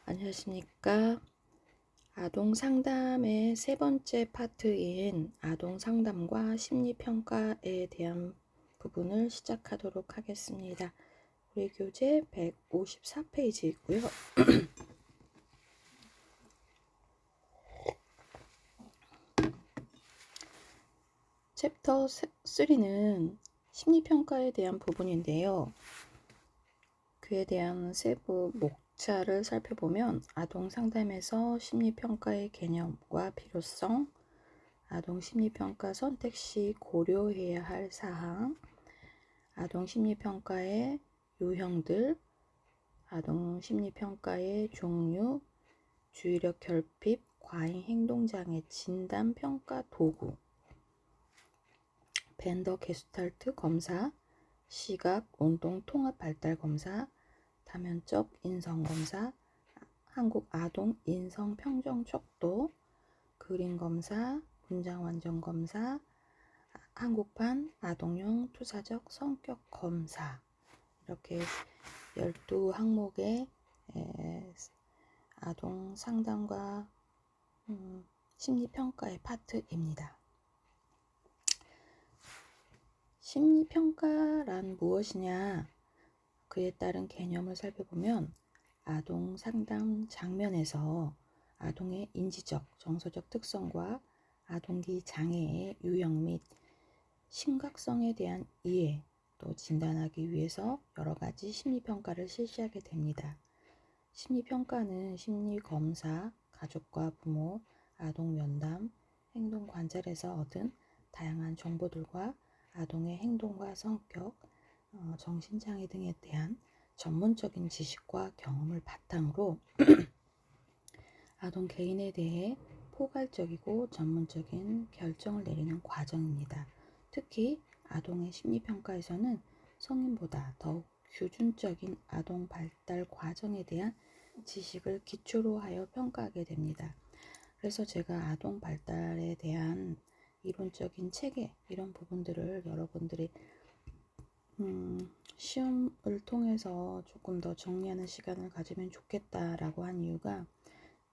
안녕하십니까. 아동 상담의 세 번째 파트인 아동 상담과 심리평가에 대한 부분을 시작하도록 하겠습니다. 우리 교재 154페이지이고요. 챕터 3는 심리평가에 대한 부분인데요. 그에 대한 세부 목차를 살펴보면 아동 상담에서 심리평가의 개념과 필요성, 아동 심리평가 선택 시 고려해야 할 사항, 아동 심리평가의 유형들, 아동 심리평가의 종류, 주의력 결핍, 과잉 행동장애 진단 평가 도구, 벤더 게스탈트 검사, 시각 운동 통합 발달 검사, 다면적 인성 검사, 한국 아동 인성 평정 척도, 그림 검사, 문장 완전 검사, 한국판 아동용 투사적 성격 검사, 이렇게 12항목의 아동 상담과 심리평가의 파트입니다. 심리평가란 무엇이냐? 그에 따른 개념을 살펴보면 아동 상담 장면에서 아동의 인지적, 정서적 특성과 아동기 장애의 유형 및 심각성에 대한 이해, 또 진단하기 위해서 여러 가지 심리평가를 실시하게 됩니다. 심리평가는 심리검사, 가족과 부모, 아동 면담, 행동 관찰에서 얻은 다양한 정보들과 아동의 행동과 성격, 정신장애 등에 대한 전문적인 지식과 경험을 바탕으로 아동 개인에 대해 포괄적이고 전문적인 결정을 내리는 과정입니다. 특히 아동의 심리평가에서는 성인보다 더욱 규준적인 아동 발달 과정에 대한 지식을 기초로 하여 평가하게 됩니다. 그래서 제가 아동 발달에 대한 이론적인 체계 이런 부분들을 여러분들이 시험을 통해서 조금 더 정리하는 시간을 가지면 좋겠다라고 한 이유가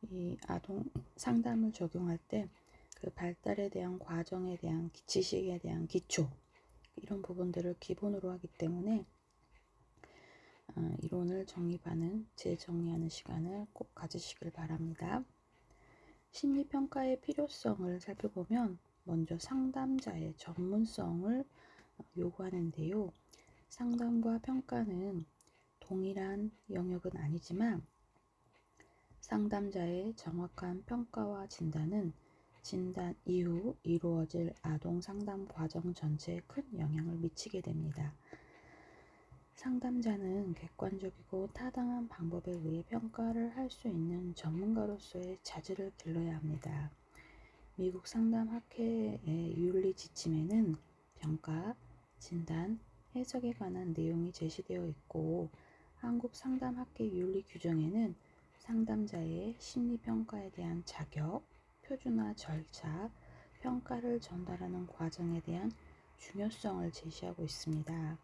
이 아동 상담을 적용할 때 그 발달에 대한 과정에 대한 지식에 대한 기초 이런 부분들을 기본으로 하기 때문에 이론을 정립하는 재정리하는 시간을 꼭 가지시길 바랍니다. 심리평가의 필요성을 살펴보면 먼저 상담자의 전문성을 요구하는데요. 상담과 평가는 동일한 영역은 아니지만 상담자의 정확한 평가와 진단은 진단 이후 이루어질 아동 상담 과정 전체에 큰 영향을 미치게 됩니다. 상담자는 객관적이고 타당한 방법에 의해 평가를 할 수 있는 전문가로서의 자질을 길러야 합니다. 미국 상담학회의 윤리 지침에는 평가, 진단, 해석에 관한 내용이 제시되어 있고 한국 상담학회 윤리 규정에는 상담자의 심리평가에 대한 자격, 표준화 절차, 평가를 전달하는 과정에 대한 중요성을 제시하고 있습니다.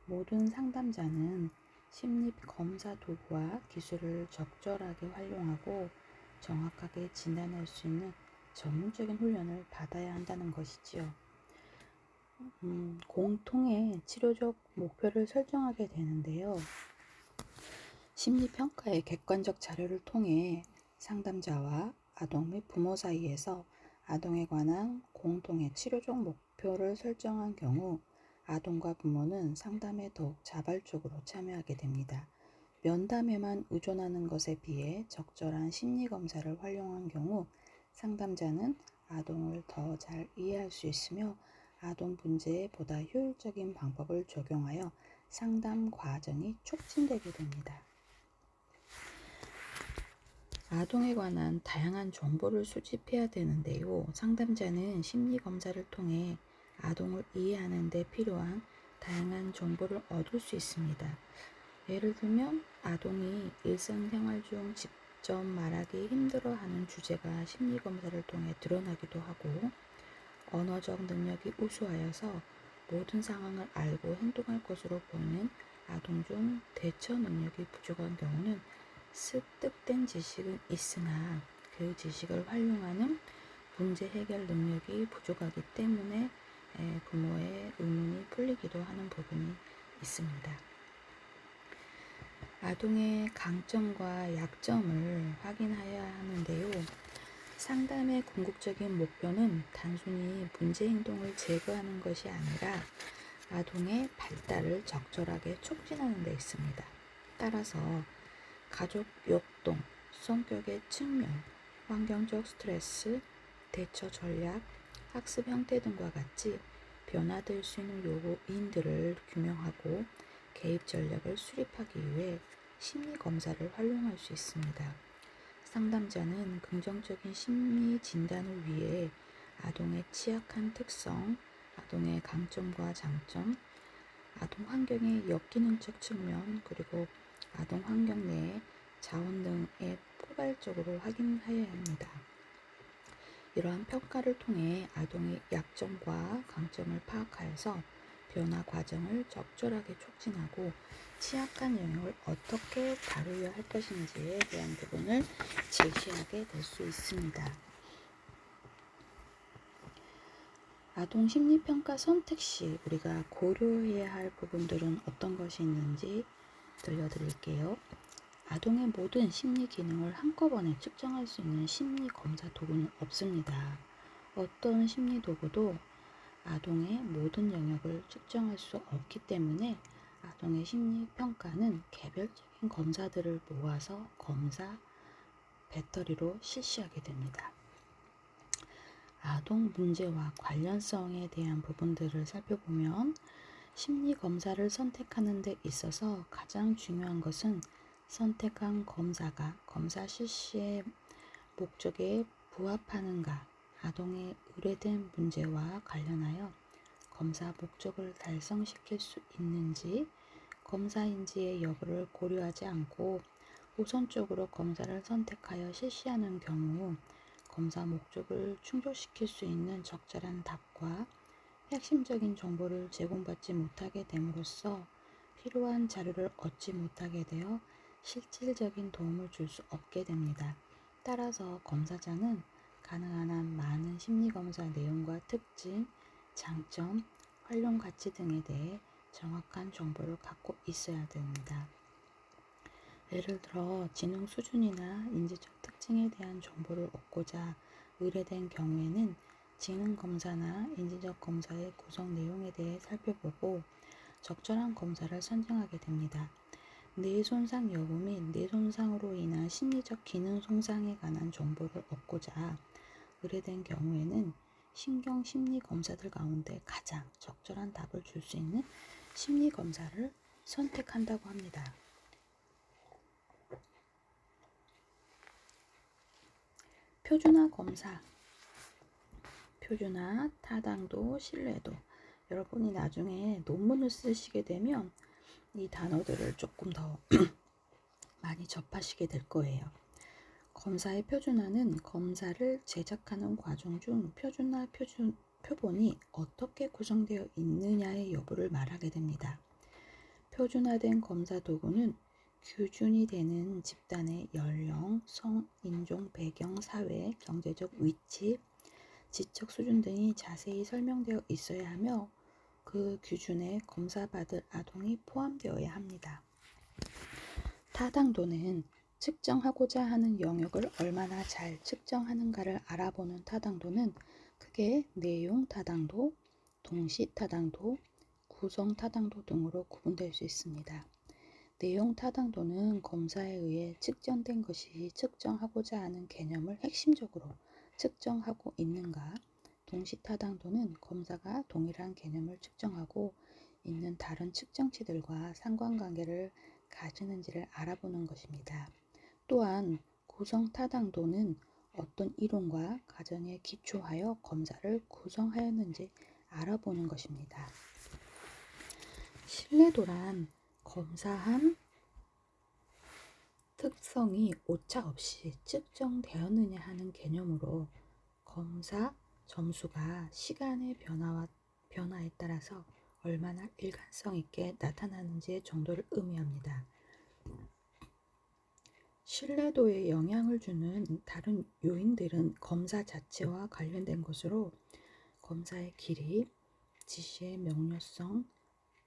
모든 상담자는 심리검사 도구와 기술을 적절하게 활용하고 정확하게 진단할 수 있는 전문적인 훈련을 받아야 한다는 것이지요. 공통의 치료적 목표를 설정하게 되는데요. 심리평가의 객관적 자료를 통해 상담자와 아동 및 부모 사이에서 아동에 관한 공통의 치료적 목표를 설정한 경우 아동과 부모는 상담에 더욱 자발적으로 참여하게 됩니다. 면담에만 의존하는 것에 비해 적절한 심리검사를 활용한 경우 상담자는 아동을 더 잘 이해할 수 있으며 아동 문제에 보다 효율적인 방법을 적용하여 상담 과정이 촉진되게 됩니다. 아동에 관한 다양한 정보를 수집해야 되는데요. 상담자는 심리검사를 통해 아동을 이해하는 데 필요한 다양한 정보를 얻을 수 있습니다. 예를 들면 아동이 일상생활 중 직접 말하기 힘들어하는 주제가 심리검사를 통해 드러나기도 하고 언어적 능력이 우수하여서 모든 상황을 알고 행동할 것으로 보이는 아동 중 대처 능력이 부족한 경우는 습득된 지식은 있으나 그 지식을 활용하는 문제 해결 능력이 부족하기 때문에 부모의 의문이 풀리기도 하는 부분이 있습니다. 아동의 강점과 약점을 확인해야 하는데요. 상담의 궁극적인 목표는 단순히 문제 행동을 제거하는 것이 아니라 아동의 발달을 적절하게 촉진하는 데 있습니다. 따라서 가족 역동, 성격의 측면, 환경적 스트레스, 대처 전략, 학습 형태 등과 같이 변화될 수 있는 요인들을 규명하고 개입 전략을 수립하기 위해 심리 검사를 활용할 수 있습니다. 상담자는 긍정적인 심리 진단을 위해 아동의 취약한 특성, 아동의 강점과 장점, 아동 환경의 역기능적 측면, 그리고 아동 환경 내의 자원 등에 포괄적으로 확인해야 합니다. 이러한 평가를 통해 아동의 약점과 강점을 파악하여서 변화 과정을 적절하게 촉진하고 취약한 영역을 어떻게 다루어야 할 것인지에 대한 부분을 제시하게 될 수 있습니다. 아동 심리평가 선택 시 우리가 고려해야 할 부분들은 어떤 것이 있는지 들려드릴게요. 아동의 모든 심리 기능을 한꺼번에 측정할 수 있는 심리 검사 도구는 없습니다. 어떤 심리 도구도 아동의 모든 영역을 측정할 수 없기 때문에 아동의 심리 평가는 개별적인 검사들을 모아서 검사 배터리로 실시하게 됩니다. 아동 문제와 관련성에 대한 부분들을 살펴보면 심리 검사를 선택하는 데 있어서 가장 중요한 것은 선택한 검사가 검사 실시의 목적에 부합하는가, 아동의 의뢰된 문제와 관련하여 검사 목적을 달성시킬 수 있는지, 검사인지의 여부를 고려하지 않고 우선적으로 검사를 선택하여 실시하는 경우 검사 목적을 충족시킬 수 있는 적절한 답과 핵심적인 정보를 제공받지 못하게 됨으로써 필요한 자료를 얻지 못하게 되어 실질적인 도움을 줄 수 없게 됩니다. 따라서 검사자는 가능한 한 많은 심리검사 내용과 특징, 장점, 활용 가치 등에 대해 정확한 정보를 갖고 있어야 됩니다. 예를 들어 지능 수준이나 인지적 특징에 대한 정보를 얻고자 의뢰된 경우에는 지능 검사나 인지적 검사의 구성 내용에 대해 살펴보고 적절한 검사를 선정하게 됩니다. 뇌 손상 여부 및 뇌 손상으로 인한 심리적 기능 손상에 관한 정보를 얻고자 의뢰된 경우에는 신경 심리 검사들 가운데 가장 적절한 답을 줄 수 있는 심리 검사를 선택한다고 합니다. 표준화 검사, 표준화, 타당도, 신뢰도. 여러분이 나중에 논문을 쓰시게 되면 이 단어들을 조금 더 많이 접하시게 될 거예요. 검사의 표준화는 검사를 제작하는 과정 중 표준화 표본이 어떻게 구성되어 있느냐의 여부를 말하게 됩니다. 표준화된 검사 도구는 기준이 되는 집단의 연령, 성, 인종, 배경, 사회, 경제적 위치, 지적 수준 등이 자세히 설명되어 있어야 하며 그 기준에 검사받을 아동이 포함되어야 합니다. 타당도는 측정하고자 하는 영역을 얼마나 잘 측정하는가를 알아보는 타당도는 크게 내용 타당도, 동시 타당도, 구성 타당도 등으로 구분될 수 있습니다. 내용 타당도는 검사에 의해 측정된 것이 측정하고자 하는 개념을 핵심적으로 측정하고 있는가, 동시 타당도는 검사가 동일한 개념을 측정하고 있는 다른 측정치들과 상관관계를 가지는지를 알아보는 것입니다. 또한 구성 타당도는 어떤 이론과 가정에 기초하여 검사를 구성하였는지 알아보는 것입니다. 신뢰도란 검사한 특성이 오차 없이 측정되었느냐 하는 개념으로 검사 점수가 시간의 변화에 따라서 얼마나 일관성 있게 나타나는지의 정도를 의미합니다. 신뢰도에 영향을 주는 다른 요인들은 검사 자체와 관련된 것으로 검사의 길이, 지시의 명료성,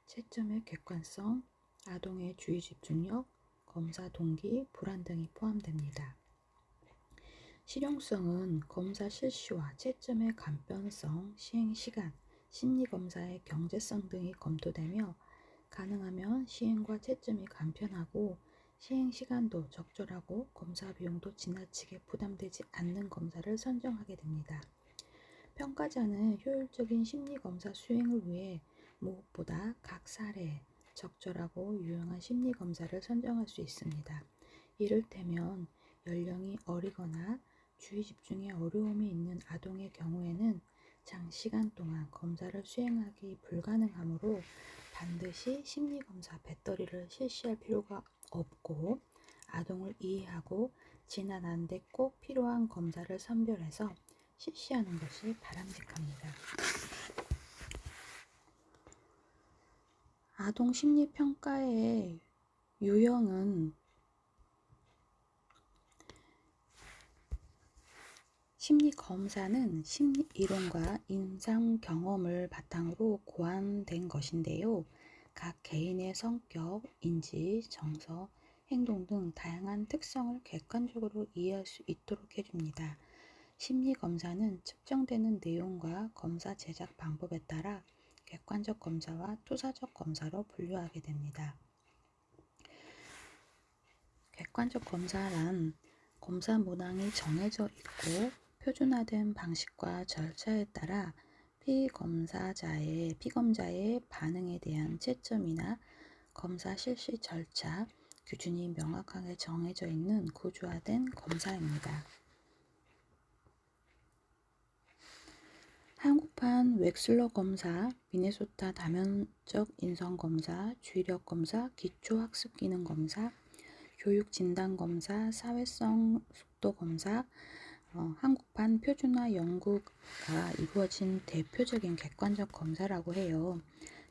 채점의 객관성, 아동의 주의 집중력, 검사 동기, 불안 등이 포함됩니다. 실용성은 검사 실시와 채점의 간편성, 시행 시간, 심리검사의 경제성 등이 검토되며 가능하면 시행과 채점이 간편하고 시행 시간도 적절하고 검사 비용도 지나치게 부담되지 않는 검사를 선정하게 됩니다. 평가자는 효율적인 심리검사 수행을 위해 무엇보다 각 사례에 적절하고 유용한 심리검사를 선정할 수 있습니다. 이를테면 연령이 어리거나 주의 집중에 어려움이 있는 아동의 경우에는 장시간 동안 검사를 수행하기 불가능하므로 반드시 심리검사 배터리를 실시할 필요가 없고 아동을 이해하고 지난한데 꼭 필요한 검사를 선별해서 실시하는 것이 바람직합니다. 아동 심리평가의 유형은 심리검사는 심리 이론과 임상 경험을 바탕으로 고안된 것인데요. 각 개인의 성격, 인지, 정서, 행동 등 다양한 특성을 객관적으로 이해할 수 있도록 해줍니다. 심리검사는 측정되는 내용과 검사 제작 방법에 따라 객관적 검사와 투사적 검사로 분류하게 됩니다. 객관적 검사란 검사 문항이 정해져 있고 표준화된 방식과 절차에 따라 피검자의 반응에 대한 채점이나 검사 실시 절차, 기준이 명확하게 정해져 있는 구조화된 검사입니다. 한국판 웩슬러 검사, 미네소타 다면적 인성 검사, 주의력 검사, 기초학습 기능 검사, 교육 진단 검사, 사회성 속도 검사, 한국판 표준화 연구가 이루어진 대표적인 객관적 검사라고 해요.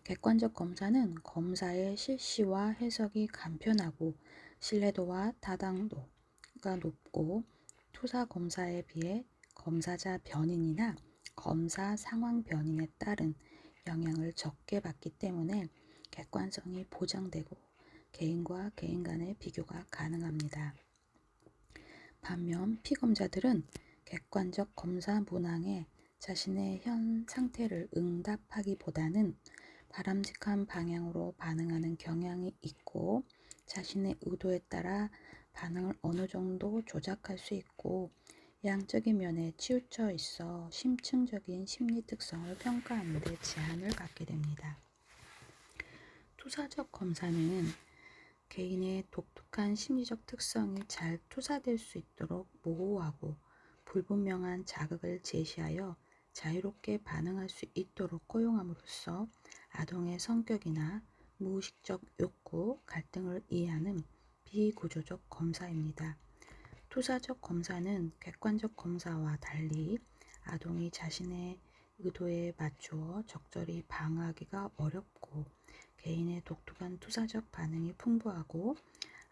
객관적 검사는 검사의 실시와 해석이 간편하고 신뢰도와 타당도가 높고 투사 검사에 비해 검사자 변인이나 검사 상황 변인에 따른 영향을 적게 받기 때문에 객관성이 보장되고 개인과 개인 간의 비교가 가능합니다. 반면 피검자들은 객관적 검사 문항에 자신의 현 상태를 응답하기보다는 바람직한 방향으로 반응하는 경향이 있고 자신의 의도에 따라 반응을 어느 정도 조작할 수 있고 양적인 면에 치우쳐 있어 심층적인 심리 특성을 평가하는 데 제한을 갖게 됩니다. 투사적 검사는 개인의 독특한 심리적 특성이 잘 투사될 수 있도록 모호하고 불분명한 자극을 제시하여 자유롭게 반응할 수 있도록 허용함으로써 아동의 성격이나 무의식적 욕구, 갈등을 이해하는 비구조적 검사입니다. 투사적 검사는 객관적 검사와 달리 아동이 자신의 의도에 맞추어 적절히 방어하기가 어렵고 개인의 독특한 투사적 반응이 풍부하고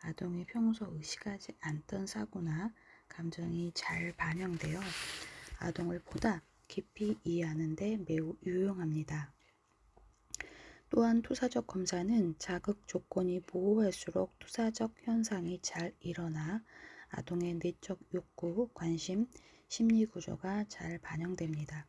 아동이 평소 의식하지 않던 사고나 감정이 잘 반영되어 아동을 보다 깊이 이해하는 데 매우 유용합니다. 또한 투사적 검사는 자극 조건이 모호할수록 투사적 현상이 잘 일어나 아동의 내적 욕구, 관심, 심리 구조가 잘 반영됩니다.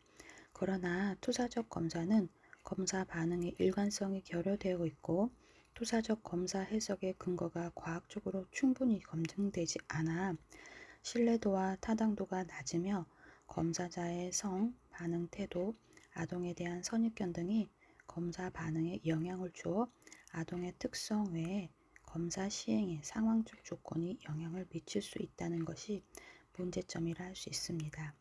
그러나 투사적 검사는 검사 반응의 일관성이 결여되어 있고 투사적 검사 해석의 근거가 과학적으로 충분히 검증되지 않아 신뢰도와 타당도가 낮으며 검사자의 성, 반응 태도, 아동에 대한 선입견 등이 검사 반응에 영향을 주어 아동의 특성 외에 검사 시행에 상황적 조건이 영향을 미칠 수 있다는 것이 문제점이라 할 수 있습니다.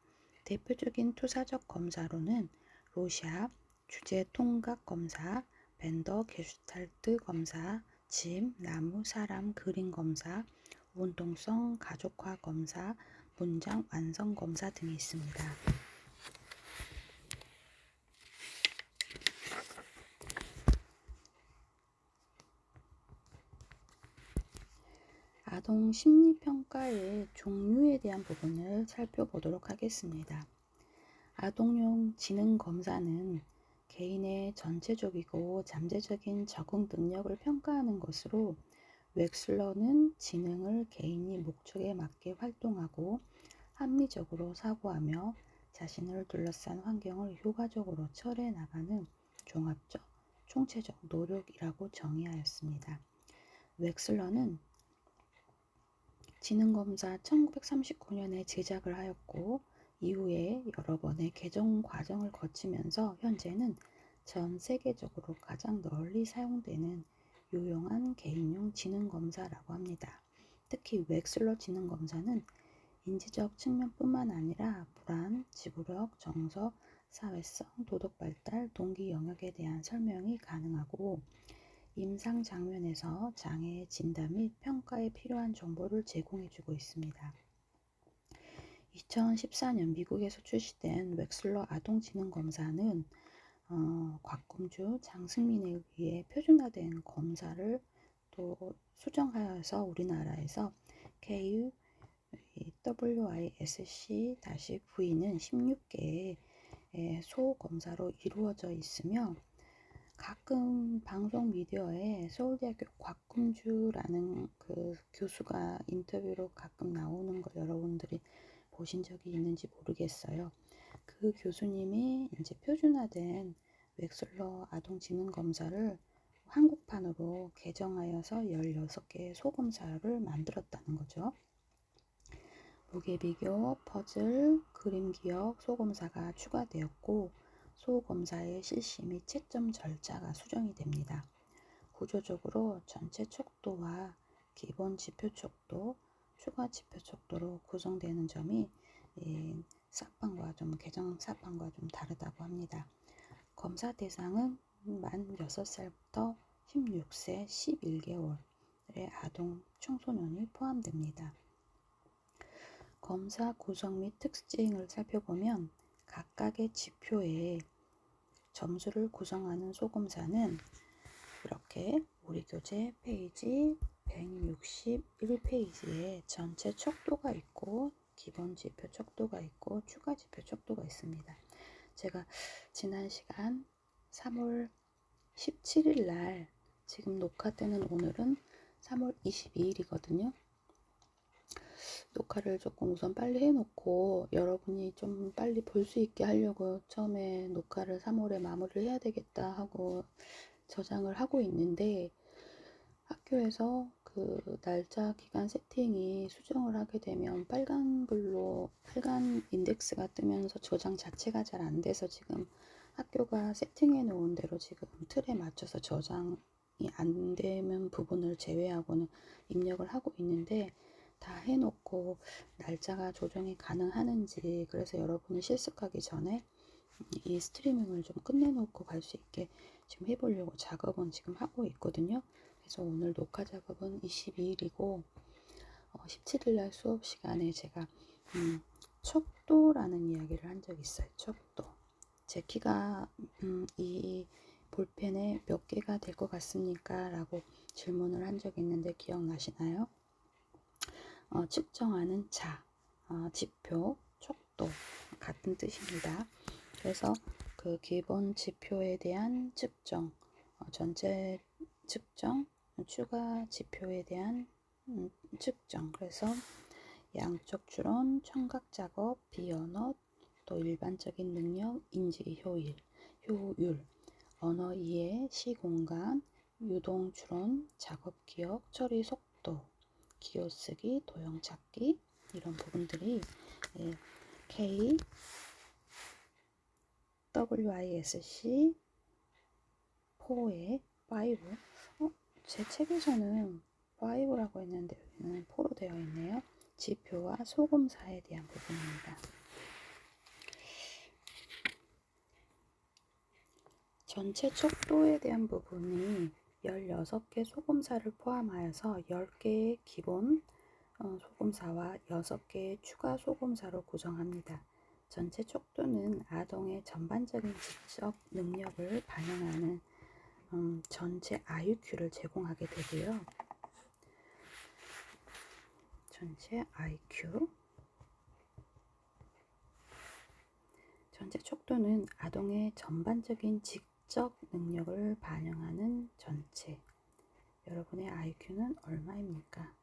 대표적인 투사적 검사로는 로샵, 주제 통각 검사, 벤더 게슈탈트 검사, 집, 나무, 사람, 그림 검사, 운동성 가족화 검사, 문장 완성 검사 등이 있습니다. 아동 심리평가의 종류에 대한 부분을 살펴보도록 하겠습니다. 아동용 지능검사는 개인의 전체적이고 잠재적인 적응 능력을 평가하는 것으로, 웩슬러는 지능을 개인이 목적에 맞게 활동하고 합리적으로 사고하며 자신을 둘러싼 환경을 효과적으로 처리해 나가는 종합적, 총체적 노력이라고 정의하였습니다. 웩슬러는 지능검사 1939년에 제작을 하였고, 이후에 여러 번의 개정 과정을 거치면서 현재는 전 세계적으로 가장 널리 사용되는 유용한 개인용 지능검사라고 합니다. 특히 웩슬러 지능검사는 인지적 측면뿐만 아니라 불안, 지구력, 정서, 사회성, 도덕 발달, 동기 영역에 대한 설명이 가능하고, 임상 장면에서 장애의 진단 및 평가에 필요한 정보를 제공해주고 있습니다. 2014년 미국에서 출시된 웩슬러 아동지능검사는 곽금주, 장승민에 의해 표준화된 검사를 또 수정하여서 우리나라에서 KU-WISC-V는 16개의 소검사로 이루어져 있으며, 가끔 방송 미디어에 서울대학교 곽금주라는 그 교수가 인터뷰로 가끔 나오는 거 여러분들이 보신 적이 있는지 모르겠어요. 그 교수님이 이제 표준화된 웩슬러 아동지능검사를 한국판으로 개정하여서 16개의 소검사를 만들었다는 거죠. 무게비교, 퍼즐, 그림 기억 소검사가 추가되었고, 소검사의 실시 및 채점 절차가 수정이 됩니다. 구조적으로 전체 척도와 기본 지표 척도, 추가 지표 척도로 구성되는 점이 사판과 개정 사판과 좀 다르다고 합니다. 검사 대상은 만 6살부터 16세 11개월의 아동 청소년이 포함됩니다. 검사 구성 및 특징을 살펴보면, 각각의 지표에 점수를 구성하는 소검사는 이렇게 우리 교재 페이지 161페이지에 전체 척도가 있고, 기본 지표 척도가 있고, 추가 지표 척도가 있습니다. 제가 지난 시간 3월 17일 날, 지금 녹화 때는 오늘은 3월 22일이거든요. 녹화를 조금 우선 빨리 해놓고 여러분이 좀 빨리 볼 수 있게 하려고 처음에 녹화를 3월에 마무리를 해야 되겠다 하고 저장을 하고 있는데, 학교에서 그 날짜 기간 세팅이 수정을 하게 되면 빨간 인덱스가 뜨면서 저장 자체가 잘 안 돼서, 지금 학교가 세팅해 놓은 대로 지금 틀에 맞춰서 저장이 안 되는 부분을 제외하고는 입력을 하고 있는데, 다 해놓고 날짜가 조정이 가능하는지, 그래서 여러분이 실습하기 전에 이 스트리밍을 좀 끝내놓고 갈 수 있게 지금 해보려고 작업은 지금 하고 있거든요. 그래서 오늘 녹화 작업은 22일이고 17일날 수업 시간에 제가 척도라는 이야기를 한 적이 있어요. 척도. 제 키가 이 볼펜에 몇 개가 될 것 같습니까? 라고 질문을 한 적이 있는데 기억나시나요? 측정하는 자, 지표, 척도 같은 뜻입니다. 그래서 그 기본 지표에 대한 측정, 전체 측정, 추가 지표에 대한 측정. 그래서 양적 추론, 청각 작업, 비언어, 또 일반적인 능력, 인지 효율, 언어 이해, 시공간, 유동 추론, 작업 기억, 처리 속도, 기호쓰기, 도형 찾기, 이런 부분들이 KWISC 4에 5, 제 책에서는 5라고 했는데 여기는 4로 되어 있네요. 지표와 소검사에 대한 부분입니다. 전체 척도에 대한 부분이 16개 소검사를 포함하여서 10개의 기본 소검사와 6개의 추가 소검사로 구성합니다. 전체 척도는 아동의 전반적인 지적 능력을 반영하는 전체 IQ를 제공하게 되고요. 전체 IQ. 전체 척도는 아동의 전반적인 지적 능력을 반영하는 전체. 여러분의 IQ는 얼마입니까?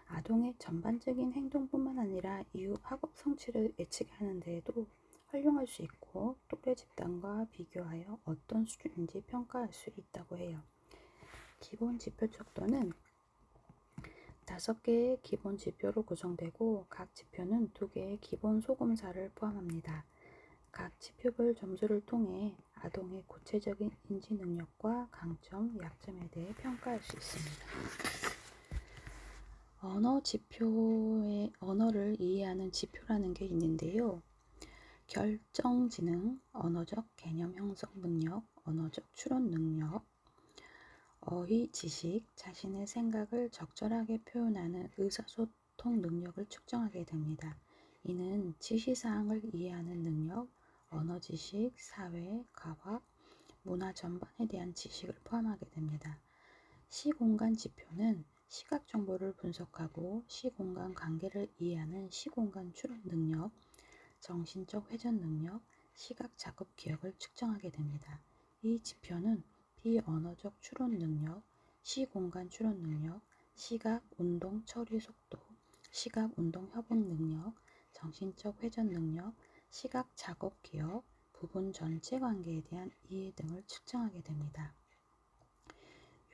아동의 전반적인 행동뿐만 아니라 이후 학업 성취를 예측하는 데에도 활용할 수 있고 또래 집단과 비교하여 어떤 수준인지 평가할 수 있다고 해요. 기본 지표 척도는 5개의 기본 지표로 구성되고 각 지표는 2개의 기본 소검사를 포함합니다. 각 지표별 점수를 통해 아동의 구체적인 인지 능력과 강점, 약점에 대해 평가할 수 있습니다. 언어 지표의 언어를 이해하는 지표라는 게 있는데요. 결정지능, 언어적 개념 형성 능력, 언어적 추론 능력, 어휘 지식, 자신의 생각을 적절하게 표현하는 의사소통 능력을 측정하게 됩니다. 이는 지시사항을 이해하는 능력, 언어 지식, 사회, 과학, 문화 전반에 대한 지식을 포함하게 됩니다. 시공간 지표는 시각 정보를 분석하고 시공간 관계를 이해하는 시공간 추론 능력, 정신적 회전 능력, 시각 작업 기억을 측정하게 됩니다. 이 지표는 비언어적 추론 능력, 시공간 추론 능력, 시각 운동 처리 속도, 시각 운동 협응 능력, 정신적 회전 능력, 시각 작업 기억, 부분 전체 관계에 대한 이해 등을 측정하게 됩니다.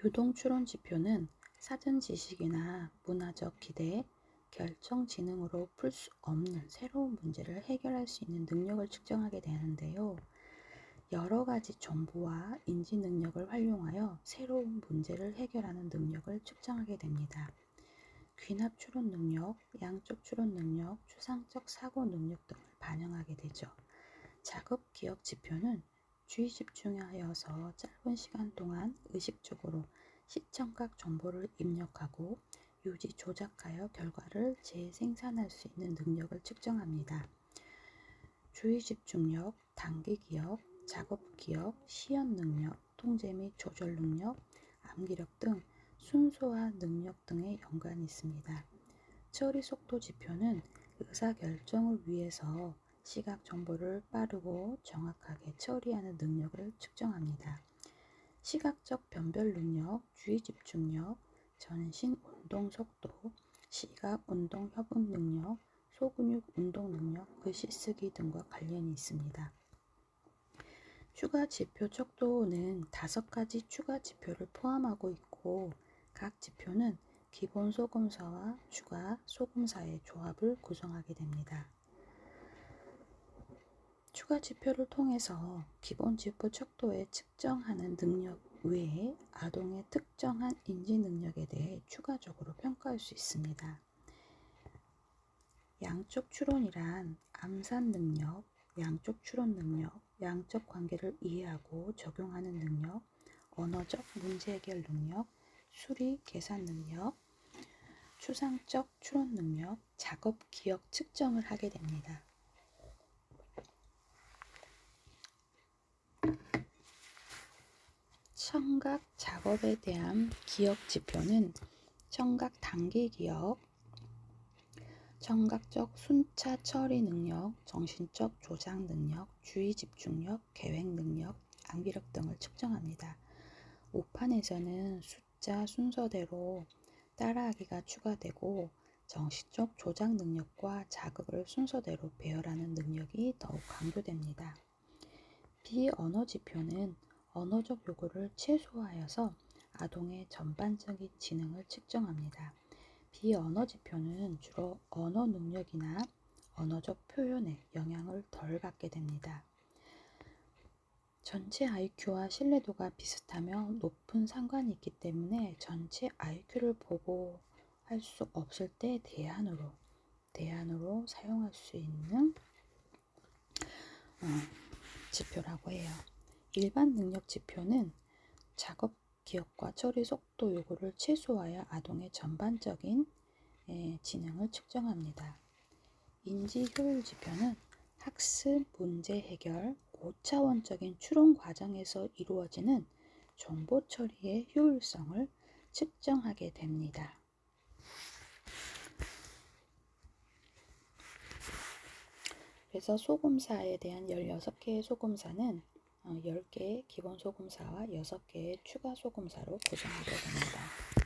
유동 추론 지표는 사전 지식이나 문화적 기대, 결정 지능으로 풀 수 없는 새로운 문제를 해결할 수 있는 능력을 측정하게 되는데요. 여러 가지 정보와 인지 능력을 활용하여 새로운 문제를 해결하는 능력을 측정하게 됩니다. 귀납 추론 능력, 양적 추론 능력, 추상적 사고 능력 등을 반영하게 되죠. 작업 기억 지표는 주의 집중하여서 짧은 시간 동안 의식적으로 시청각 정보를 입력하고 유지 조작하여 결과를 재생산할 수 있는 능력을 측정합니다. 주의 집중력, 단기 기억, 작업 기억, 시연 능력, 통제 및 조절 능력, 암기력 등 순서와 능력 등의 연관이 있습니다. 처리 속도 지표는 의사결정을 위해서 시각 정보를 빠르고 정확하게 처리하는 능력을 측정합니다. 시각적 변별 능력, 주의 집중력, 전신 운동 속도, 시각 운동 협응 능력, 소근육 운동 능력, 글씨 쓰기 등과 관련이 있습니다. 추가 지표 척도는 5가지 추가 지표를 포함하고 있고 각 지표는 기본 소검사와 추가 소검사의 조합을 구성하게 됩니다. 추가 지표를 통해서 기본 지표 척도에 측정하는 능력 외에 아동의 특정한 인지 능력에 대해 추가적으로 평가할 수 있습니다. 양적 추론이란 암산 능력, 양적 추론 능력, 양적 관계를 이해하고 적용하는 능력, 언어적 문제 해결 능력, 수리 계산 능력, 추상적 추론 능력, 작업 기억 측정을 하게 됩니다. 청각 작업에 대한 기억 지표는 청각 단기 기억, 청각적 순차 처리 능력, 정신적 조작 능력, 주의 집중력, 계획 능력, 암기력 등을 측정합니다. 오판에서는 숫자 순서대로 따라하기가 추가되고 정신적 조작 능력과 자극을 순서대로 배열하는 능력이 더욱 강조됩니다. 비언어 지표는 언어적 요구를 최소화하여서 아동의 전반적인 지능을 측정합니다. 비언어 지표는 주로 언어 능력이나 언어적 표현에 영향을 덜 받게 됩니다. 전체 IQ와 신뢰도가 비슷하며 높은 상관이 있기 때문에 전체 IQ를 보고할 수 없을 때 대안으로 사용할 수 있는 지표라고 해요. 일반 능력 지표는 작업 기억과 처리 속도 요구를 최소화하여 아동의 전반적인 지능을 측정합니다. 인지 효율 지표는 학습 문제 해결, 고차원적인 추론 과정에서 이루어지는 정보 처리의 효율성을 측정하게 됩니다. 그래서 소금사에 대한 16개의 소금사는 10개의 기본 소금사와 6개의 추가 소금사로 구성하게 됩니다.